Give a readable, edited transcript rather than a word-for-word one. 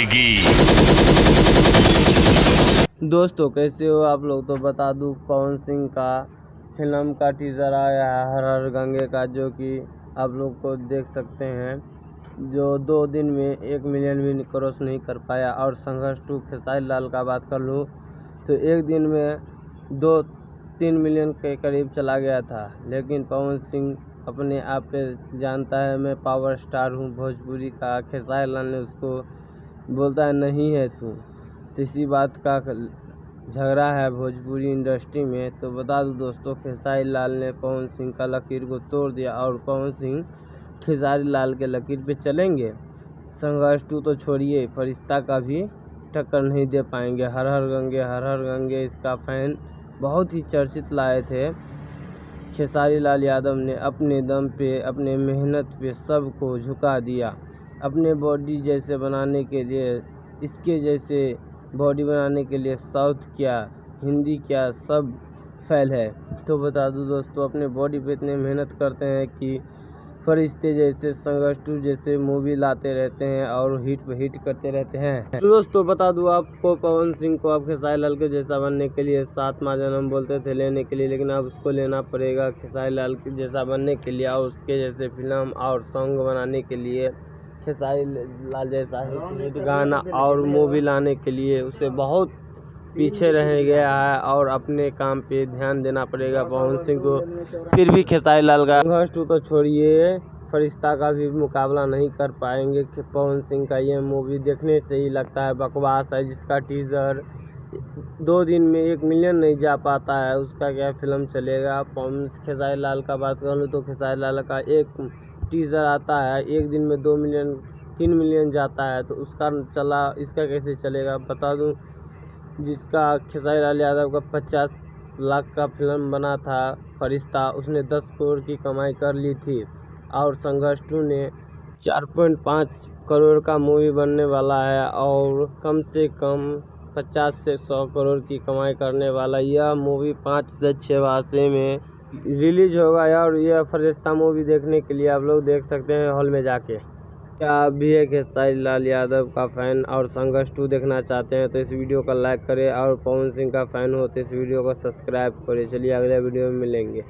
जाएगी। दोस्तों कैसे हो आप लोग। तो बता दूं पवन सिंह का फिल्म का टीज़र आया है हर हर गंगे का, जो कि आप लोग को देख सकते हैं, जो 2 दिन में 1 मिलियन भी क्रॉस नहीं कर पाया। और संघर्ष 2 खेसारी लाल का बात कर लूँ तो 1 दिन में 2-3 मिलियन के करीब चला गया था। लेकिन पवन सिंह अपने आप पे जानता है मैं पावर स्टार हूँ भोजपुरी का। खेसारी लाल ने उसको बोलता है नहीं है तू। तो इसी बात का झगड़ा है भोजपुरी इंडस्ट्री में। तो बता दूं दोस्तों खेसारी लाल ने पवन सिंह का लकीर को तोड़ दिया और पवन सिंह खेसारी लाल के लकीर पे चलेंगे। संघर्ष 2 तो छोड़िए, फरिश्ता का भी टक्कर नहीं दे पाएंगे। हर हर गंगे इसका फैन बहुत ही चर्चित लाए थे। खेसारी लाल यादव ने अपने दम पे अपने मेहनत पे सबको झुका दिया। अपने बॉडी जैसे बनाने के लिए, इसके जैसे बॉडी बनाने के लिए साउथ क्या हिंदी क्या सब फेल है। तो बता दूं दोस्तों अपने बॉडी पे इतने मेहनत करते हैं कि फरिश्ते जैसे संघर्ष 2 जैसे मूवी लाते रहते हैं और हिट पे हिट करते रहते हैं। तो दोस्तों बता दूं आपको पवन सिंह को अब खेसारी लाल के जैसा बनने के लिए 7वां जन्म बोलते थे लेने के लिए, लेकिन अब उसको लेना पड़ेगा खेसारी लाल के जैसा बनने के लिए और उसके जैसे फिल्म और सॉन्ग बनाने के लिए। खेसारी लाल जैसा हिट गाना और मूवी लाने के लिए उसे बहुत पीछे रह गया है और अपने काम पे ध्यान देना पड़ेगा पवन सिंह को। फिर भी खेसारी लाल का संघर्ष 2 तो छोड़िए, फरिश्ता का भी मुकाबला नहीं कर पाएंगे। पवन सिंह का ये मूवी देखने से ही लगता है बकवास है, जिसका टीज़र 2 दिन में 1 मिलियन नहीं जा पाता है, उसका क्या फिल्म चलेगा। खेसारी लाल का बात करूँ तो खेसारी लाल का एक टीज़र आता है 1 दिन में 2 मिलियन 3 मिलियन जाता है, तो उसका चला इसका कैसे चलेगा। बता दूं जिसका खेसारी लाल यादव का 50 लाख का फिल्म बना था फरिश्ता, उसने 10 करोड़ की कमाई कर ली थी। और संघर्ष 2 ने 4.5 करोड़ का मूवी बनने वाला है और कम से कम 50 से 100 करोड़ की कमाई करने वाला। यह मूवी 5 से 6 भाषा में रिलीज होगा और यह फरिश्ता मूवी देखने के लिए आप लोग देख सकते हैं हॉल में जाके। क्या आप भी एक खेसारी लाल यादव का फ़ैन और संघर्ष 2 देखना चाहते हैं तो इस वीडियो को लाइक करें और पवन सिंह का फ़ैन हो तो इस वीडियो को सब्सक्राइब करें। चलिए अगले वीडियो में मिलेंगे।